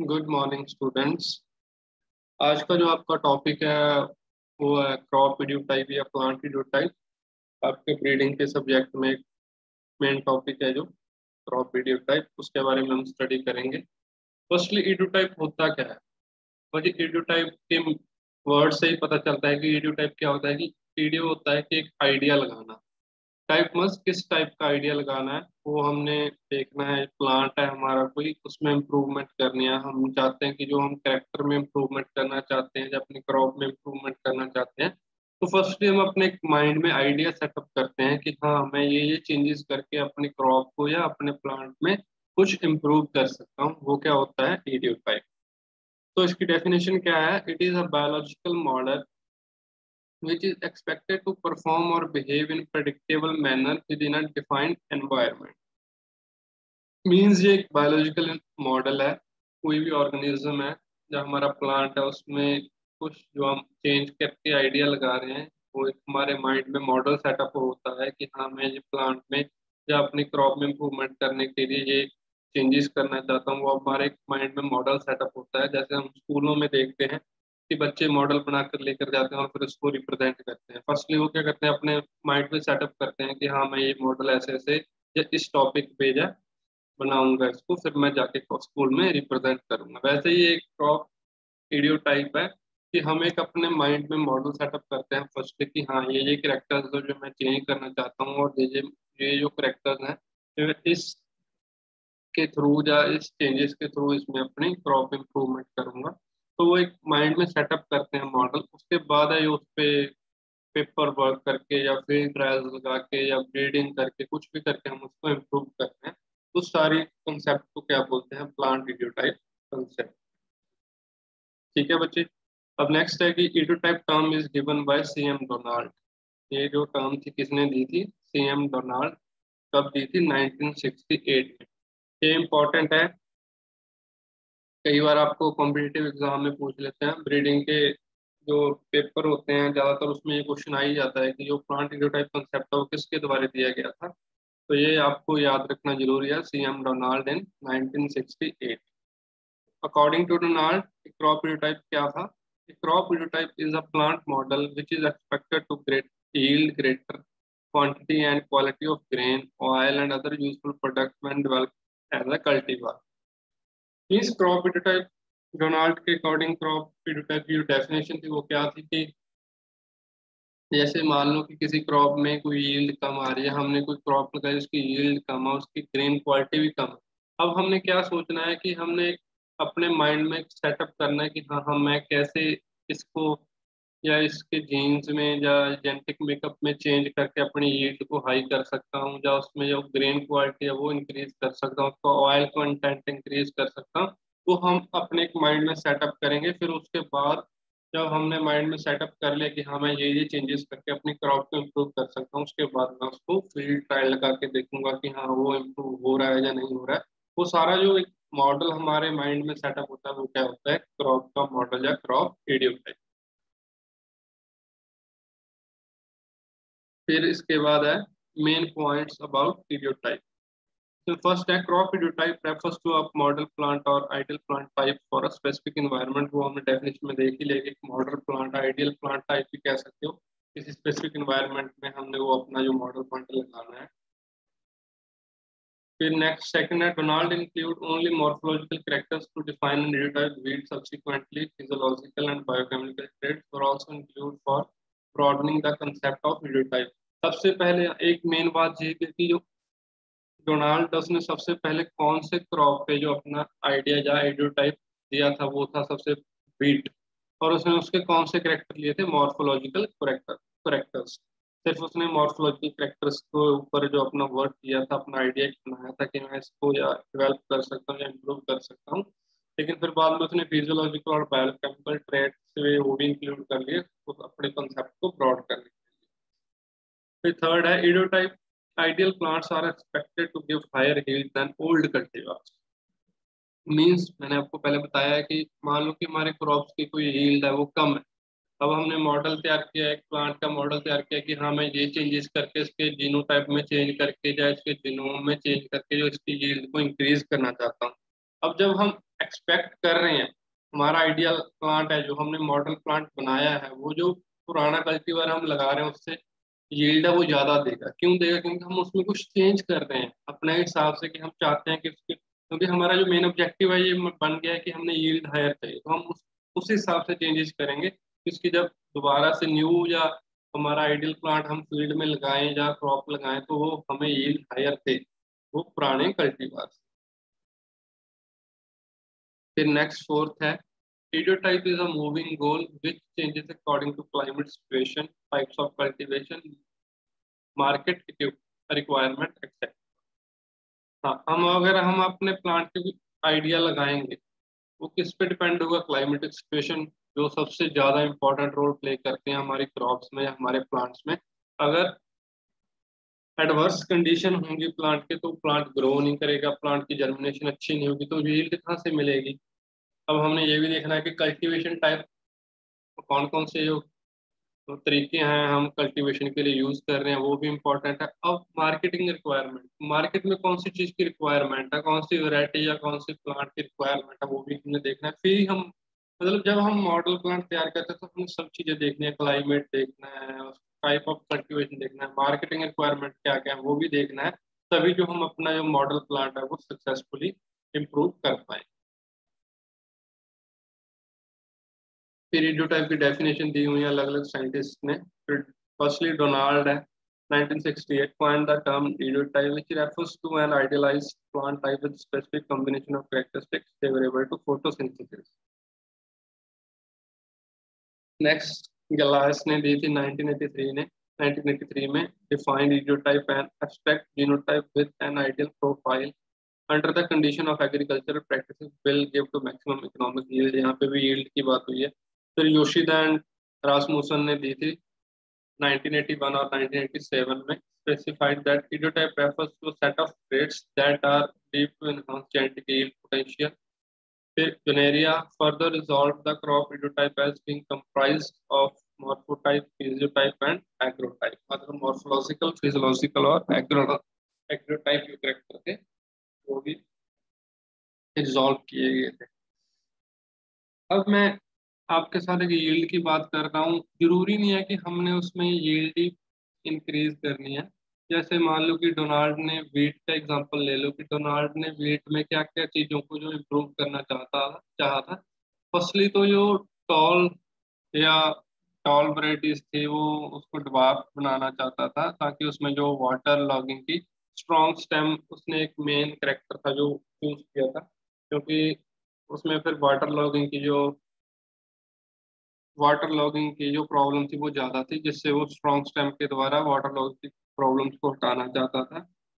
Good morning students. आज का जो आपका टॉपिक है वो है क्रॉप इडियोटाइप या प्लांट इडियोटाइप। आपके ब्रीडिंग के सब्जेक्ट में एक मेन टॉपिक है जो क्रॉप इडियोटाइप, उसके बारे में हम स्टडी करेंगे। फर्स्टली इडियोटाइप होता क्या है? मुझे इडियोटाइप के वर्ड से ही पता चलता है कि इडियोटाइप क्या होता है। कि इडियो होता है कि एक आइडिया लगाना, टाइप मस्त किस टाइप का आइडिया लगाना है वो हमने देखना है। प्लांट है हमारा कोई, उसमें इम्प्रूवमेंट करनी है। हम चाहते हैं कि जो हम कैरेक्टर में इम्प्रूवमेंट करना चाहते हैं या अपनी क्रॉप में इम्प्रूवमेंट करना चाहते हैं, तो फर्स्टली हम अपने माइंड में आइडिया सेटअप करते हैं कि हाँ, मैं ये चेंजेस करके अपनी क्रॉप को या अपने प्लांट में कुछ इम्प्रूव कर सकता हूँ। वो क्या होता है? इडियोटाइप। तो इसकी डेफिनेशन क्या है? It is a biological model which is expected to perform or behave in predictable manner within a defined environment। Means ये एक बायोलॉजिकल मॉडल है। कोई भी ऑर्गेनिज्म है, जो हमारा प्लांट है, उसमें कुछ जो हम चेंज करके आइडिया लगा रहे हैं, वो एक हमारे माइंड में मॉडल सेटअप होता है कि हाँ, मैं ये प्लांट में या अपनी क्रॉप में इम्प्रूवमेंट करने के लिए ये चेंजेस करना चाहता हूँ। वो हमारे माइंड में मॉडल सेटअप होता है। जैसे हम स्कूलों में देखते हैं कि बच्चे मॉडल बनाकर लेकर जाते हैं और फिर उसको रिप्रेजेंट करते हैं। फर्स्टली वो क्या करते हैं, अपने माइंड में सेटअप करते हैं कि हाँ, मैं ये मॉडल ऐसे ऐसे या इस टॉपिक पे या बनाऊंगा इसको, फिर मैं जाके स्कूल में रिप्रेजेंट करूंगा। वैसे ही एक क्रॉप वीडियो टाइप है कि हम एक अपने माइंड में मॉडल सेटअप करते हैं फर्स्ट कि हाँ, ये करेक्टर्स जो मैं चेंज करना चाहता हूँ, और ये जो करेक्टर्स हैं, मैं इस के थ्रू या इस चेंजेस के थ्रू इसमें अपनी क्रॉप इम्प्रूवमेंट करूंगा। तो वो एक माइंड में सेटअप करते हैं मॉडल। उसके बाद है उस पे पेपर वर्क करके या फील्ड ट्रायल्स लगा के या ब्रीडिंग करके कुछ भी करके हम उसको इम्प्रूव करते हैं। उस सारी कंसेप्ट को क्या बोलते हैं? Plant idiotype concept. ठीक है बच्चे। अब नेक्स्ट है कि idiotype term is given by CM Donald. ये जो टर्म थी किसने दी थी? CM Donald. कब दी थी? 1968 में। ये इंपॉर्टेंट है, कई बार आपको कॉम्पिटिटिव एग्जाम में पूछ लेते हैं। ब्रीडिंग के जो पेपर होते हैं ज़्यादातर, उसमें ये क्वेश्चन आ ही जाता है कि जो प्लांट इडियोटाइप कंसेप्ट है वो किसके द्वारा दिया गया था। तो ये आपको याद रखना जरूरी है। CM Donald in 1968। According to Donald, crop ideotype क्या था? Crop ideotype is a plant model which is expected to great yield greater quantity and quality of grain, oil and other useful products when developed as a cultivar। इस crop इडियोटाइप, Donald के according crop इडियोटाइप की जो definition थी वो क्या थी कि जैसे मान लो कि किसी क्रॉप में कोई यील्ड कम आ रही है, हमने कोई क्रॉप लगाई, उसकी यील्ड कम है, उसकी ग्रेन क्वालिटी भी कम है। अब हमने क्या सोचना है कि हमने अपने माइंड में सेटअप करना है कि हाँ, हम मैं कैसे इसको या इसके जीन्स में या जेनेटिक मेकअप में चेंज करके अपनी यील्ड को हाई कर सकता हूँ, या उसमें जो ग्रेन क्वालिटी है वो इंक्रीज कर सकता हूँ, उसका ऑयल कंटेंट इंक्रीज कर सकता हूँ। वो हम अपने एक माइंड में सेटअप करेंगे। फिर उसके बाद जब हमने माइंड में सेटअप कर लिया कि हाँ, मैं ये चेंजेस करके अपनी क्रॉप को इम्प्रूव कर सकता हूँ, उसके बाद मैं उसको फील्ड ट्रायल लगा के देखूंगा कि हाँ, वो इम्प्रूव हो रहा है या नहीं हो रहा है। वो सारा जो एक मॉडल हमारे माइंड में सेटअप होता है वो क्या होता है? क्रॉप का मॉडल या क्रॉप इडियोटाइप। फिर इसके बाद है मेन पॉइंट्स अबाउट इडियोटाइप। तो फर्स्ट है crop ideotype refers to a model plant और ideal plant type for a specific environment. वो हमने डेफिनेशन में देख ही लिया कि model plant, ideal plant type भी कह सकते हो। किसी स्पेसिफिक एनवायरनमेंट में हमने वो अपना जो मॉडल प्लांट लगाना है। फिर नेक्स्ट सेकंड है Donald include only morphological characters to define and ideotype weed subsequently physiological and biochemical traits were also include for broadening the concept of ideotype. सबसे पहले एक मेन बात ये थी कि जो डोनाल्ड डस ने सबसे पहले कौन से क्रॉप पे जो अपना आइडिया या आइडियोटाइप दिया था, वो था सबसे बीट। और उसने उसके कौन से करेक्टर लिए थे? Morphological characters. सिर्फ उसने मॉर्फोलॉजिकल करेक्टर्स के ऊपर जो अपना वर्क किया था, अपना आइडिया बनाया था कि मैं इसको या डेवलप कर सकता हूँ या इम्प्रूव कर सकता हूँ। लेकिन फिर बाद में उसने फिजियोलॉजिकल और बायोकेमिकल ट्रेट से वो भी इंक्लूड कर लिए उस अपने कंसेप्ट को ब्रॉड करने के लिए। फिर थर्ड है ideotype ideal plants are expected to give higher yield than old cultivars. Means मैंने आपको पहले बताया है कि मान लो कि हमारे क्रॉप्स की कोई यील्ड है वो कम है। अब हमने मॉडल तैयार किया, एक प्लांट का मॉडल तैयार किया कि हाँ, मैं ये चेंजेस करके इसके जीनोटाइप में चेंज करके या इसके जीनोम में चेंज करके जो इसकी यील्ड को इंक्रीज करना चाहता हूँ। अब जब हम एक्सपेक्ट कर रहे हैं, हमारा आइडियल प्लांट है, जो हमने मॉडल प्लांट बनाया है, वो जो पुराना कल्टीवर हम लगा रहे हैं उससे यील्ड है वो ज्यादा देगा। क्यों देगा? क्योंकि हम उसमें कुछ चेंज कर रहे हैं अपने हिसाब से, कि हम चाहते हैं कि उसके, क्योंकि हमारा जो मेन ऑब्जेक्टिव है ये बन गया है कि हमने यील्ड हायर चाहिए, तो हम उस हिसाब से चेंजेस करेंगे। इसकी जब दोबारा से न्यू या हमारा आइडियल प्लांट हम फील्ड में लगाएं या क्रॉप लगाएं तो वो हमें यील्ड हायर थे वो पुराने कल्टीवार से। फिर नेक्स्ट फोर्थ है, Heliotype is a moving goal which changes according to climate situation, types of cultivation, market requirement, etc. हाँ, अगर हम अपने प्लांट के आइडिया लगाएंगे, वो किस पे डिपेंड होगा? क्लाइमेटिक सिचुएशन जो सबसे ज्यादा इंपॉर्टेंट रोल प्ले करते हैं हमारी क्रॉप्स में या हमारे प्लांट्स में। अगर एडवर्स कंडीशन होंगी प्लांट के तो प्लांट ग्रो नहीं करेगा, प्लांट की जर्मिनेशन अच्छी नहीं होगी, तो यील्ड कहाँ से मिलेगी? अब हमने ये भी देखना है कि कल्टीवेशन टाइप कौन कौन से जो तरीके हैं हम कल्टीवेशन के लिए यूज कर रहे हैं वो भी इम्पोर्टेंट है। अब मार्केटिंग रिक्वायरमेंट, मार्केट में कौन सी चीज की रिक्वायरमेंट है, कौन सी वैरायटी या कौन सी प्लांट की रिक्वायरमेंट है, वो भी हमें देखना है। फिर हम मतलब जब हम मॉडल प्लांट तैयार करते हैं तो हमें सब चीजें देखनी है, क्लाइमेट देखना है, टाइप ऑफ कल्टीवेशन देखना है, मार्केटिंग रिक्वायरमेंट क्या क्या है वो भी देखना है, तभी जो हम अपना जो मॉडल प्लांट है वो सक्सेसफुली इम्प्रूव कर पाए। फिर इडियोटाइप की डेफिनेशन दी हुई है अलग अलग साइंटिस्ट ने। फिर फर्स्टली डोनाल्ड है 1968 coined the term idiotype which refers to an idealized plant type with specific combination of characteristics favorable to photosynthesis. Next गलास ने दी थी 1983 ने 1983 में, defined idiotype an abstract genotype with an ideal profile under the condition of agricultural practices will give to maximum economic yield। यहाँ पे भी yield की बात हुई है। फिर योशिदा एंड रासमुसन ने दी थी 1981 और 1987 में, specified that idiotype refers to a set of traits that are believed to enhance genetic yield potential। फिर Juneria further resolved the crop idiotype as being comprised of morphotype, physiotype and agrotype। मतलब morphological, physiological और agrotype जो character थे वो भी resolve किए गए थे। अब मैं आपके साथ एक यील्ड की बात कर रहा हूँ, जरूरी नहीं है कि हमने उसमें यील्ड ही इंक्रीज करनी है। जैसे मान लो कि डोनाल्ड ने वीट का एग्जांपल ले लो, कि डोनाल्ड ने वीट में क्या क्या चीज़ों को जो इम्प्रूव करना चाहा था। फर्स्टली तो जो टॉल या टॉल वैरायटीज थी वो उसको ड्वार्फ बनाना चाहता था, ताकि उसमें जो वाटर लॉगिंग की स्ट्रॉन्ग स्टेम, उसने एक मेन करेक्टर था जो चूज किया था, क्योंकि उसमें फिर वाटर लॉगिंग की जो प्रॉब्लम थी वो ज़्यादा थी, जिससे वो स्ट्रॉन्ग स्टेम के द्वारा वाटर लॉगिंग की प्रॉब्लम्स को हटाना चाहता था।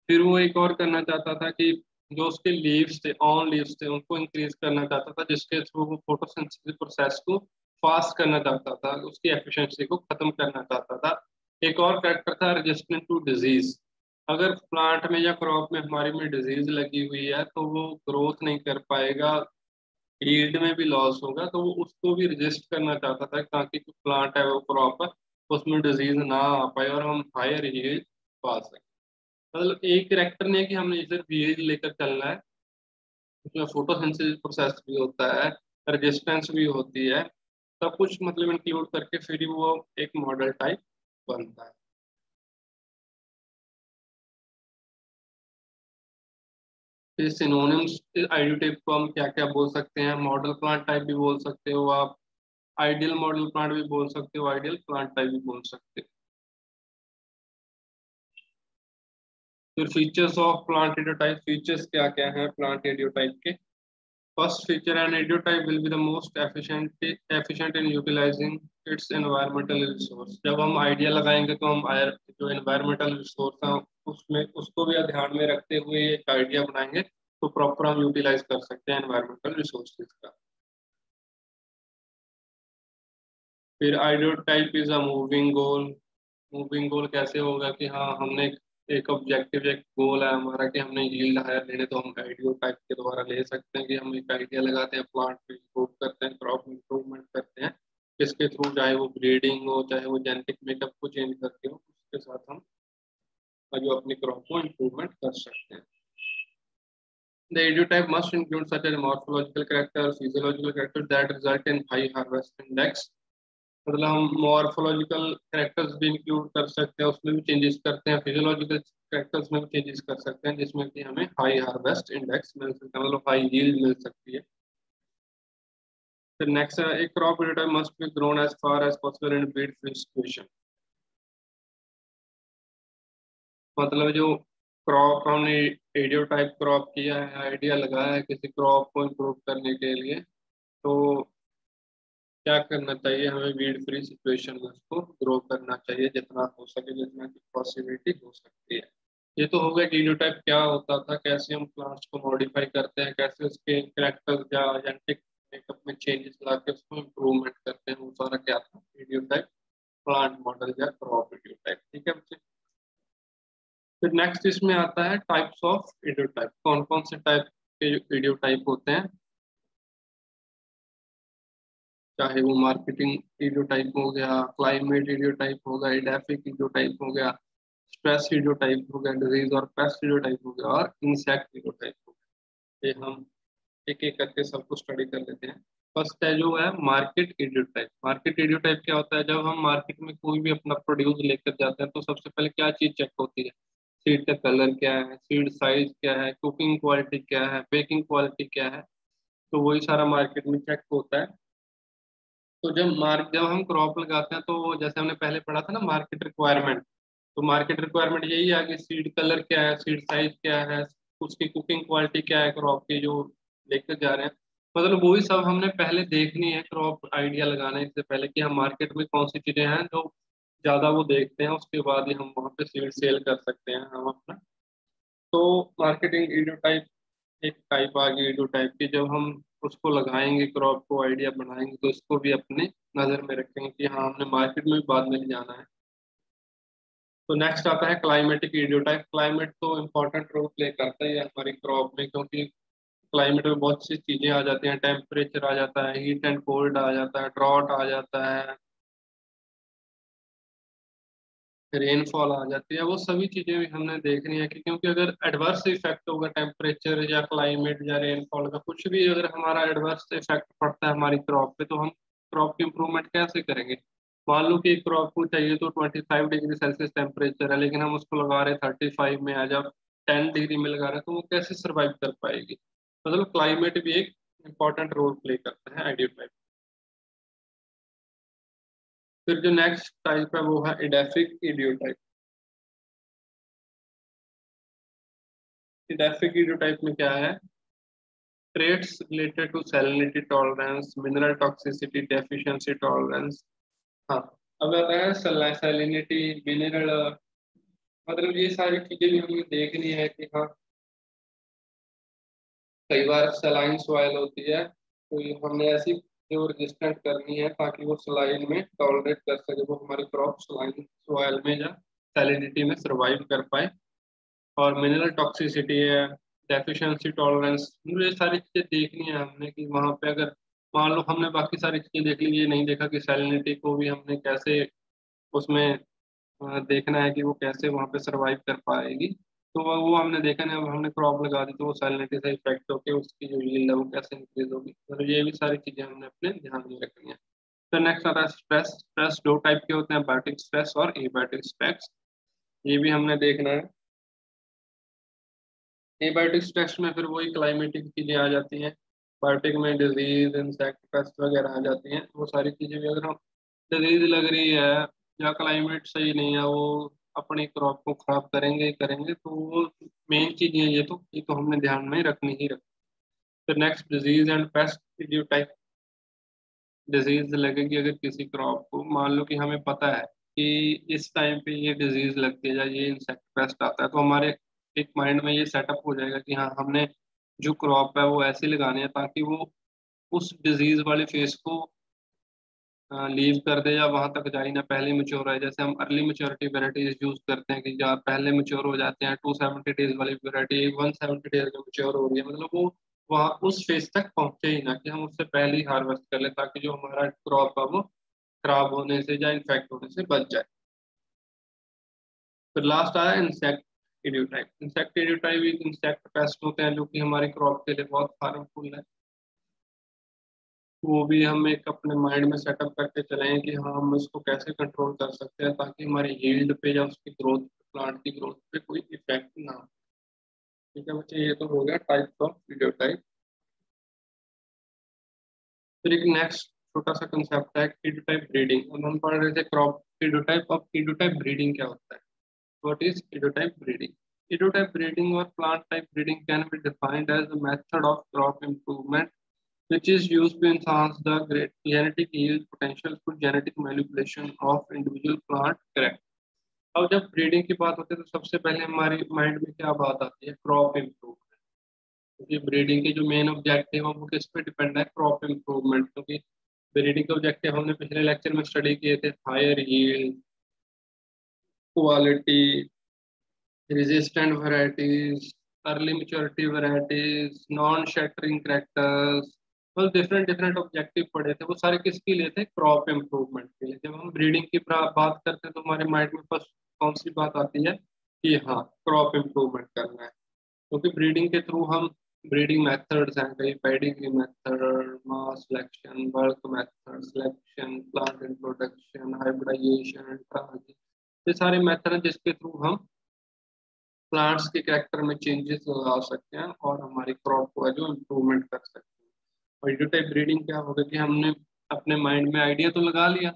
फिर वो एक और करना चाहता था कि जो उसके लीव्स थे, ऑन लीव्स थे, उनको इंक्रीज करना चाहता था, जिसके थ्रू वो फोटोसिंथेसिस प्रोसेस को फास्ट करना चाहता था, उसकी एफिशिएंसी को खत्म करना चाहता था। एक और फैक्टर था रेजिस्टेंट टू डिजीज। अगर प्लांट में या क्रॉप में हमारी में डिजीज लगी हुई है तो वो ग्रोथ नहीं कर पाएगा, यील्ड में भी लॉस होगा, तो वो उसको भी रजिस्ट करना चाहता था, ताकि जो प्लांट है वो प्रॉपर उसमें डिजीज ना आ पाए और हम हायर यील्ड पा सकें। मतलब एक करेक्टर नहीं है कि हमने सिर्फ यील्ड लेकर चलना है, उसमें फोटोसिंथेसिस प्रोसेस भी होता है, रेजिस्टेंस भी होती है, सब कुछ मतलब इंक्लूड करके फिर वो एक मॉडल टाइप बनता है। फिर सिनोनिम्स आइडियो टाइप को हम क्या क्या बोल सकते हैं? मॉडल प्लांट टाइप भी बोल सकते हो आप, आइडियल मॉडल प्लांट भी बोल सकते हो, आइडियल प्लांट टाइप भी बोल सकते हो। फिर features of plant ideotype, features क्या क्या हैं प्लांट एडियोटाइप के? First feature, an ideotype will be the most efficient in utilizing its environmental resource. जब हम आइडिया लगाएंगे तो हम जो एनवायरमेंटल रिसोर्स हैं उसमें उसको भी ध्यान में रखते हुए एक आइडिया बनाएंगे तो प्रॉपर हम यूटिलाइज कर सकते हैं एनवायरमेंटल रिसोर्सेज का। फिर ideotype is a moving goal. Moving goal कैसे होगा कि हाँ हमने एक ऑब्जेक्टिव, एक गोल है हमारा कि हमने यील्ड हायर लेने, तो हम आइडियो टाइप के द्वारा ले सकते हैं कि हम एक आइडिया लगाते हैं, प्लांट में इम्प्रूव करते हैं, क्रॉप इम्प्रूवमेंट करते हैं, इसके थ्रू चाहे वो ब्रीडिंग हो चाहे वो जेनेटिक मेकअप को चेंज करके हो, उसके साथ हम जो अपनी क्रॉप को इम्प्रूवमेंट कर सकते हैं। The idiotype must include such as morphological character or physiological character that result in high harvest index. मतलब हम मॉर्फोलॉजिकल कैरेक्टर्स भी इंक्लूड कर सकते हैं, उसमें भी चेंजेस करते हैं, फिजियोलॉजिकल कैरेक्टर्स में भी चेंजेस कर सकते हैं, जिसमें कि हमें हाई हार्वेस्ट इंडेक्स मिल सकता है, मतलब हाई यील्ड मिल सकती है। फिर नेक्स्ट है, एक crop ideotype must be grown as far as possible in weed free situation. मतलब जो क्रॉप हमने इडियोटाइप क्रॉप किया है, आइडिया लगाया है किसी क्रॉप को इम्प्रूव करने के लिए, तो क्या करना चाहिए, हमें वीड फ्री सिचुएशन में उसको ग्रो करना चाहिए जितना हो सके, जितना की पॉसिबिलिटी हो सकती है। ये तो हो गया जीनोटाइप क्या होता था, कैसे हम प्लांट्स को मॉडिफाई करते हैं, कैसे उसके कैरेक्टर या जेनेटिक मेकअप में चेंजेस ला के उसको इम्प्रूवमेंट करते हैं, वो सारा क्या था वीडियोटाइप प्लांट मॉडल या क्रॉप वीडियोटाइप। ठीक है बच्चे। फिर नेक्स्ट इसमें आता है टाइप्स ऑफ वीडियोटाइप, कौन कौन से टाइप के वीडियोटाइप होते हैं, चाहे वो मार्केटिंग वीडियोटाइप हो गया, क्लाइमेट वीडियोटाइप हो गया, एडाफिक वीडियोटाइप हो गया, स्ट्रेस वीडियोटाइप हो गया, डिजीज और पेस्ट वीडियोटाइप हो गया, और इंसेक्ट वीडियोटाइप हो गया। ये हम एक एक करके सबको स्टडी कर लेते हैं। फर्स्ट है जो है मार्केट इडियोटाइप। मार्केट इडियोटाइप क्या होता है, जब हम मार्केट में कोई भी अपना प्रोड्यूस लेकर जाते हैं तो सबसे पहले क्या चीज चेक होती है, सीड का कलर क्या है, सीड साइज क्या है, कुकिंग क्वालिटी क्या है, बेकिंग क्वालिटी क्या है, तो वही सारा मार्केट में चेक होता है। तो जब हम क्रॉप लगाते हैं तो जैसे हमने पहले पढ़ा था ना मार्केट रिक्वायरमेंट, तो मार्केट रिक्वायरमेंट यही है कि सीड कलर क्या है, सीड साइज क्या है, उसकी कुकिंग क्वालिटी क्या है क्रॉप की जो लेकर जा रहे हैं। मतलब वही सब हमने पहले देखनी है क्रॉप आइडिया लगाने से पहले, कि हम मार्केट में कौन सी चीजें हैं जो ज्यादा वो देखते हैं, उसके बाद ही हम वहाँ पे सीड सेल कर सकते हैं हम अपना। तो मार्केटिंग ईडियो टाइप एक टाइप आ गई ईडियो टाइप की, जब हम उसको लगाएंगे क्रॉप को आइडिया बनाएंगे तो इसको भी अपने नजर में रखेंगे कि हाँ हमने मार्केट में भी बाद में ले जाना है। तो नेक्स्ट आता है क्लाइमेटिक इडियोटाइप। क्लाइमेट तो इम्पोर्टेंट रोल प्ले करता ही है हमारी क्रॉप में, क्योंकि क्लाइमेट में बहुत सी चीजें आ जाती हैं, टेम्परेचर आ जाता है, हीट एंड कोल्ड आ जाता है, ड्रॉट आ जाता है, रेनफॉल आ जाती है, वो सभी चीजें भी हमने देखनी है कि क्योंकि अगर एडवर्स इफेक्ट होगा टेम्परेचर या क्लाइमेट या रेनफॉल का कुछ भी, अगर हमारा एडवर्स इफेक्ट पड़ता है हमारी क्रॉप पे, तो हम क्रॉप की इम्प्रूवमेंट कैसे करेंगे। मान लो कि क्रॉप को चाहिए तो 25 डिग्री सेल्सियस टेम्परेचर है, लेकिन हम उसको लगा रहे 35 में, आज आप 10 डिग्री में लगा रहे हैं, तो वो कैसे सर्वाइव कर पाएगी। मतलब क्लाइमेट भी एक इंपॉर्टेंट रोल प्ले करता है आइडियोटाइप। फिर जो नेक्स्ट टाइप है वो है एडेफिक इडियोटाइप। एडेफिक इडियोटाइप में क्या है, traits related to salinity tolerance, mineral toxicity, deficiency tolerance। हाँ, अब आता है सैलिनिटी, मिनरल, मतलब ये सारी चीजें भी हमें देखनी है कि हाँ कई बार सलाइन सॉइल होती है, तो ये हमने ऐसी जो रेजिस्टेंट करनी है ताकि वो सलाइन में टॉलरेट कर सके, वो हमारी क्रॉप सलाइन सॉइल में या सैलिनिटी में सर्वाइव कर पाए। और मिनरल टॉक्सिसिटी है, डेफिशिएंसी टॉलरेंस, ये सारी चीज़ें देखनी है हमने कि वहाँ पे अगर मान लो हमने बाकी सारी चीज़ें देख ली, ये नहीं देखा कि सैलिनिटी को भी हमने कैसे उसमें देखना है कि वो कैसे वहाँ पे सरवाइव कर पाएगी। तो वो हमने देखा नहीं, अब हमने क्रॉप लगा दी तो वो सैलिनिटी से इफेक्ट होकर उसकी जो यील्ड है वो कैसे इंक्रीज होगी, मतलब ये भी सारी चीज़ें हमने अपने ध्यान में रखनी है। तो नेक्स्ट आता है स्ट्रेस। स्ट्रेस दो टाइप के होते हैं, बायोटिक स्ट्रेस और एबायोटिक स्ट्रेस, ये भी हमने देखना है। एबायोटिक्स टेस्ट में फिर वही क्लाइमेटिक चीजें आ जाती हैं, बायोटिक में डिजीज इंसेक्ट पेस्ट वगैरह आ जाती हैं, वो सारी चीजें भी अगर हम डिजीज लग रही है या क्लाइमेट सही नहीं है, वो अपनी क्रॉप को खराब करेंगे ही करेंगे, तो वो मेन चीज है, ये तो हमने ध्यान में रखनी ही रखनी। फिर next disease and paste due type. Disease लगेगी अगर किसी क्रॉप को, मान लो कि हमें पता है कि इस टाइम पे ये डिजीज लगती है या ये इंसेक्ट पेस्ट आता है, तो हमारे एक माइंड में ये सेटअप हो जाएगा कि हाँ हमने जो क्रॉप है वो ऐसी लगानी है ताकि वो उस डिजीज वाले फेस को लीव कर दे या वहां तक जाए ना, पहले मेच्योर है। जैसे हम अर्ली मेच्योरिटी वेराइटीज यूज करते हैं कि जहाँ पहले मेच्योर हो जाते हैं, 270 डेज वाली वेराइटी 170 डेज में मेच्योर हो रही है, मतलब वो वहाँ उस फेज तक पहुंचे ही ना, कि हम उससे पहले ही हार्वेस्ट कर ले ताकि जो हमारा क्रॉप है वो खराब होने से या इन्फेक्ट होने से बच जाए। फिर लास्ट आया इंसेक्ट। इडियोटाइप। इंसेक्ट इडियोटाइप एक इंसेक्ट पेस्ट होते हैं जो कि हमारी क्रॉप के लिए बहुत हार्मफुल है। वो भी हम एक अपने माइंड में सेटअप करके चलें कि हाँ हम इसको कैसे कंट्रोल कर सकते हैं ताकि हमारी यील्ड पे या उसकी ग्रोथ, प्लांट की ग्रोथ पे कोई इफेक्ट ना हो। ठीक है बच्चे, ये तो हो गया टाइप्स ऑफ इडियोटाइप। फिर एक नेक्स्ट छोटा सा कंसेप्ट है इडियोटाइप ब्रीडिंग। अब हम पढ़ रहे थे क्रॉप इडियोटाइप। अब इडियोटाइप ब्रीडिंग क्या होता है? What is ideotype breeding? Idiotip breeding or plant type breeding can be defined as a method of crop improvement which is used to enhance the great genetic yield potential through genetic manipulation of individual plant character। अब जब breeding की बात होती है तो सबसे पहले हमारी माइंड में क्या बात आती है? Crop improvement. क्योंकि ब्रीडिंग के जो मेन ऑब्जेक्टिव है वो किस पे डिपेंड है? Crop improvement. क्योंकि ब्रीडिंग के ऑब्जेक्टिव हमने पिछले लेक्चर में स्टडी किए थे, higher yield, quality, resistant varieties, early maturity varieties, non-shattering characters, बस डिफरेंट डिफरेंट ऑब्जेक्टिव पढ़े थे। वो सारे किसके लिए थे? क्रॉप इम्प्रूवमेंट के लिए। जब हम ब्रीडिंग की बात करते हैं तो हमारे माइंड में फर्स्ट कौन सी बात आती है कि हाँ क्रॉप इम्प्रूवमेंट करना है। क्योंकि ब्रीडिंग के थ्रू हम, ब्रीडिंग मेथड्स हैं कई, pedigree method, mass selection, bulk method, selection, plant introduction, hybridization, ये सारे मेथड हैं जिसके थ्रू हम प्लांट्स के कैरेक्टर में चेंजेस ला सकते हैं और हमारी क्रॉप को है जो इम्प्रूवमेंट कर सकते हैं। और इडियोटाइप ब्रीडिंग क्या होगा कि हमने अपने माइंड में आइडिया तो लगा लिया,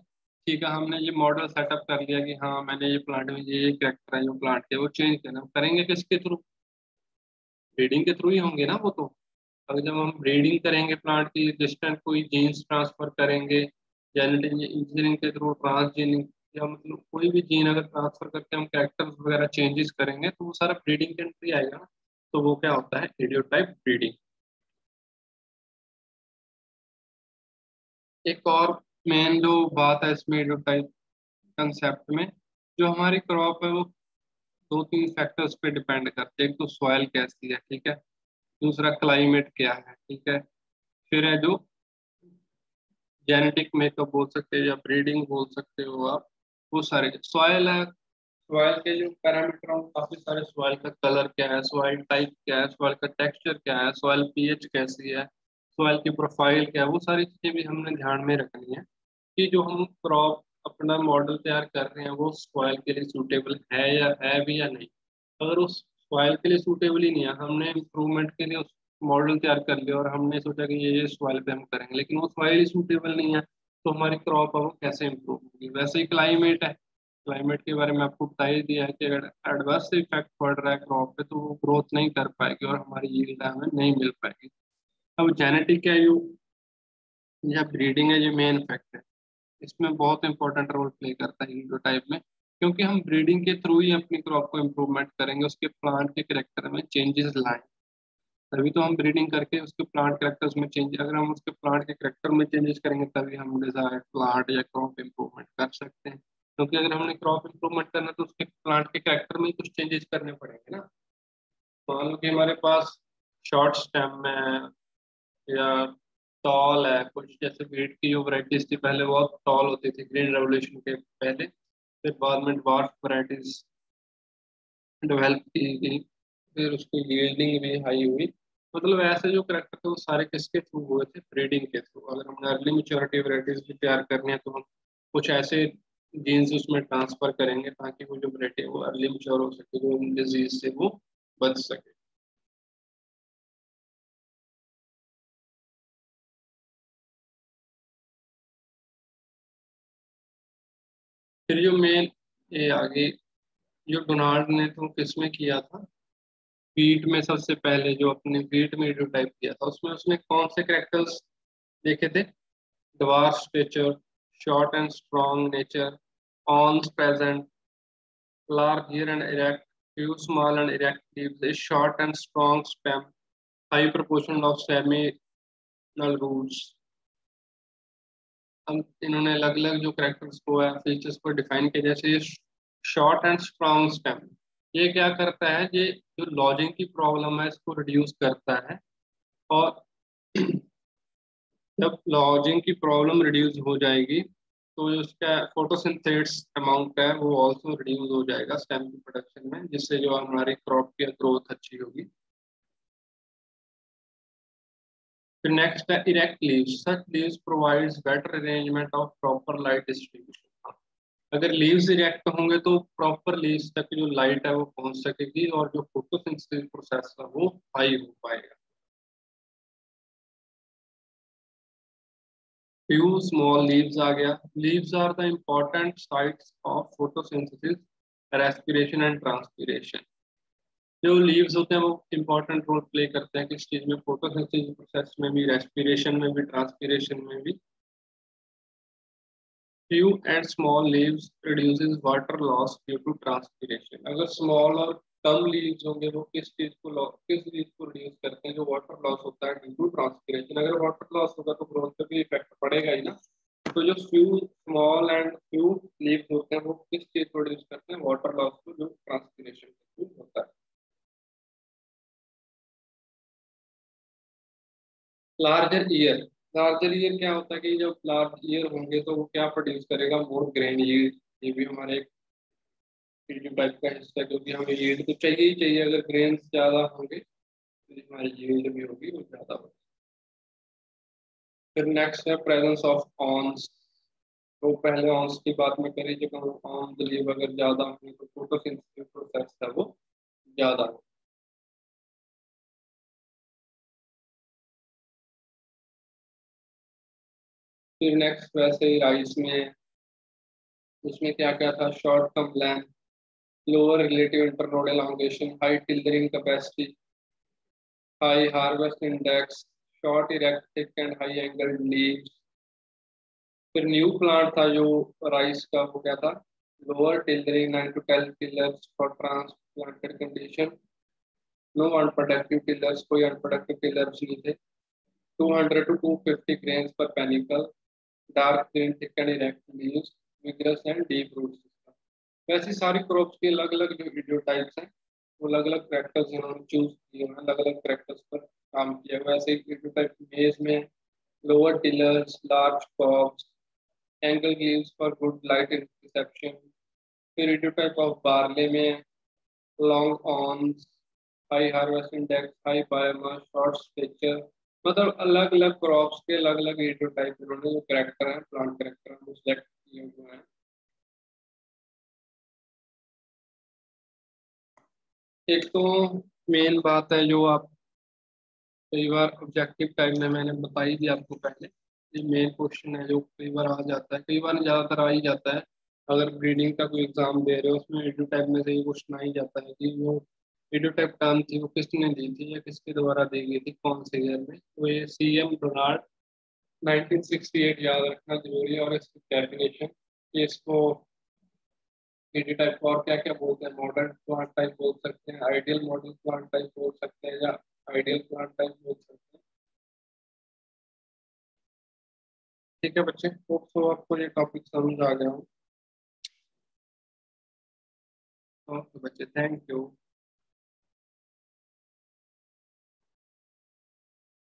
ठीक है, हमने ये मॉडल सेटअप कर लिया कि हाँ मैंने ये प्लांट में ये कैरेक्टर है जो प्लांट के, वो चेंज करना करेंगे किसके थ्रू? ब्रीडिंग के थ्रू ही होंगे ना वो तो। अगर जब हम ब्रीडिंग करेंगे प्लांट की, डिस्टेंट कोई जीन्स ट्रांसफर करेंगे जेनेटिक इंजीनियरिंग के थ्रू, ट्रांसजीनिंग या मतलब कोई भी जीन अगर ट्रांसफर करके हम कैरेक्टर्स वगैरह चेंजेस करेंगे तो वो सारा ब्रीडिंग के अंदर ही आएगा ना। तो वो क्या होता है? इडियोटाइप ब्रीडिंग। एक और मेन जो बात है इसमें इडियोटाइप कंसेप्ट में, जो हमारी क्रॉप है वो दो तीन फैक्टर्स पे डिपेंड करती है। एक तो सॉइल कैसी है, ठीक है, दूसरा क्लाइमेट क्या है, ठीक है, फिर है जो जेनेटिक मेकअप बोल सकते हो या ब्रीडिंग बोल सकते हो आप, वो सारे सॉइल है। सॉइल के जो पैरामीटर हैं काफी सारे, सॉइल का कलर क्या है, सॉइल टाइप क्या है, सॉइल का टेक्सचर क्या है, सॉइल पीएच कैसी है, सॉइल की प्रोफाइल क्या है, वो सारी चीजें भी हमने ध्यान में रखनी है कि जो हम क्रॉप अपना मॉडल तैयार कर रहे हैं वो सॉइल के लिए सूटेबल है या है भी या नहीं। अगर उस सॉइल के लिए सूटेबल ही नहीं है, हमने इम्प्रूवमेंट के लिए उस मॉडल तैयार कर लिया और हमने सोचा कि ये सॉइल पे हम करेंगे लेकिन वो सॉइल ही सूटेबल नहीं है, तो हमारी क्रॉप है वो कैसे इम्प्रूव होगी? वैसे ही क्लाइमेट है, क्लाइमेट के बारे में आपको बता ही दिया है कि अगर एडवर्स इफेक्ट पड़ रहा है क्रॉप पे तो वो ग्रोथ नहीं कर पाएगी और हमारी यील्ड हमें नहीं मिल पाएगी। अब जेनेटिक है या ब्रीडिंग है, ये मेन फैक्ट है। इसमें बहुत इंपॉर्टेंट रोल प्ले करता है इनडोटाइप में, क्योंकि हम ब्रीडिंग के थ्रू ही अपनी क्रॉप को इम्प्रूवमेंट करेंगे, उसके प्लांट के करेक्टर में चेंजेस लाएं। तभी तो हम ब्रीडिंग करके उसके प्लांट करेक्टर्स में चेंज, अगर हम उसके प्लांट के करेक्टर में चेंजेस करेंगे तभी हम डिजायर्ड प्लांट या क्रॉप इम्प्रूवमेंट कर सकते हैं। क्योंकि अगर हमने क्रॉप इम्प्रूवमेंट करना है तो उसके प्लांट के करेक्टर में ही कुछ चेंजेस करने पड़ेंगे ना। मान लो कि हमारे पास शॉर्ट स्टेम है या टॉल है कुछ, जैसे वीट की जो वैरायटीज थी पहले बहुत टॉल होती थी ग्रीन रेवोल्यूशन के पहले, फिर बाद में ड्वार्फ वैरायटीज डेवलप की गई, फिर उसकी यील्डिंग भी हाई हुई। मतलब ऐसे जो करेक्टर थे वो सारे किसके थ्रू हुए थे? ब्रीडिंग के थ्रू। अगर हमने अर्ली मेच्योरिटी वैरायटीज भी तैयार करनी है तो हम कुछ ऐसे जीन्स उसमें ट्रांसफर करेंगे ताकि वो जो वैरायटी है वो अर्ली मेच्योर हो सके, जो डिजीज से वो बच सके। फिर जो मेन ये आगे जो डोनाल्ड ने तो किसमें किया था? बीट में सबसे पहले जो अपने बीट में जो टाइप किया था उसमें उसने कौन से करेक्टर्स देखे थे? dwarf stature, short and strong nature, arms present, large and erect, few small and erect leaves, a short and strong stem, high proportion of seminal roots। हम इन्होंने अलग अलग जो करेक्टर्स को है, फीचर्स को डिफाइन किया, जैसे ये शॉर्ट एंड स्ट्रॉन्ग स्टेम, ये क्या करता है? ये जो लॉजिंग की प्रॉब्लम है इसको रिड्यूस करता है। और जब लॉजिंग की प्रॉब्लम रिड्यूस हो जाएगी तो जो उसका फोटोसिंथेसिस अमाउंट है वो ऑल्सो रिड्यूस हो जाएगा स्टेम की प्रोडक्शन में, जिससे जो हमारी क्रॉप की ग्रोथ अच्छी होगी। फिर नेक्स्ट है erect leaves. Such leaves provides better arrangement of proper light distribution. अगर लीव्स इरेक्ट होंगे तो प्रॉपर लीव्स तक जो लाइट है वो पहुंच सकेगी और जो फोटोसिंथेसिस प्रोसेस है वो हाई हो पाएगा। फ्यू स्मॉल लीव्स आ गया। Leaves are the important sites of photosynthesis, respiration and transpiration. जो लीव्स होते हैं वो इंपॉर्टेंट रोल प्ले करते हैं किस चीज में, फोटोसिंथेसिस प्रोसेस में भी, रेस्पिरेशन में भी, ट्रांसपिरेशन में भी। Few and small leaves reduces water loss due to transpiration. अगर स्मॉल और कम लीव्स होंगे वो किस चीज को रिड्यूस करते हैं, जो वाटर लॉस होता है ड्यू टू ट्रांसपिरेशन। अगर वाटर लॉस होगा तो ग्रोथ पे भी इफेक्ट पड़ेगा ही ना। तो जो few small and few leaves होते हैं वो किस चीज को रिड्यूस करते हैं, वाटर लॉस को, जो ट्रांसपिरेशन के थ्रू होता है। Larger year. लार्जर ईयर क्या होता है कि जब लार्ज ईयर होंगे तो वो क्या प्रोड्यूस करेगा, मोर ग्रेन ईयर। ये भी हमारे एक टाइप का हिस्सा है, क्योंकि हमें यील्ड तो चाहिए ही चाहिए। अगर ग्रेन ज्यादा होंगे तो हमारी यील्ड भी होगी वो ज्यादा होगी। फिर नेक्स्ट है प्रेजेंस ऑफ ऑन्स। तो पहले ऑन्स की बात में करी, जब ऑन लीव अगर ज्यादा होंगे तो फोटोसिंथेसिस प्रोसेस है वो ज्यादा होगा। फिर नेक्स्ट वैसे ही राइस में, उसमें क्या क्या था, short term plan, lower relative internode elongation, high tillering capacity, high harvest index, short erect thick and high angle leaves. फिर न्यू प्लांट था जो राइस का, वो क्या था, lower tillering 9 to 12 tillers for transplanted condition, no unproductive tillers, कोई unproductive tillers नहीं थे, 200 to 250 grains per panicle, dark green thick and erect leaves, vigorous and deep root system. वैसे सारी क्रॉप्स के अलग अलग जो वीडियो टाइप्स हैं वो अलग अलग करेक्टर्स इन्होंने चूज किए हैं, अलग अलग करेक्टर्स पर काम किया है। वैसे वीडियो टाइप मेज में lower tillers, large crops, angle leaves for good light reception. फिर वीडियो टाइप ऑफ बार्ले में long awns, high harvest index, high biomass, short stature. मतलब अलग अलग क्रॉप्स के अलग अलग वीडियो टाइप इन्होंने जो करेक्टर है, प्लांट करेक्टर वो सिलेक्ट किए हुए हैं। एक तो मेन बात है जो आप कई बार ऑब्जेक्टिव टाइम में मैंने बताई थी आपको पहले, ये मेन क्वेश्चन है जो कई बार आ जाता है, कई बार ज़्यादातर आ ही जाता है। अगर ब्रीडिंग का कोई एग्जाम दे रहे हो उसमें वीडियो टाइप में से ये क्वेश्चन आ ही जाता है कि वो वीडियो टाइप टर्म थी वो किसने दी थी या किसके द्वारा दी गई थी, कौन से ईयर में। तो ये CM डोनाल्ड 1968 याद रखना जरूरी है। और इसकी डेफिनेशन, कि इसको वीडियो टाइप को और क्या क्या बोलते हैं, मॉडर्न प्लांट टाइप बोल सकते हैं, आइडियल मॉडल प्लांट टाइप बोल सकते हैं, या आइडियल प्लांट टाइप बोल सकते हैं। ठीक है बच्चे, होप सो आपको ये टॉपिक समझ आ गया हो। ओके बच्चे, थैंक यू।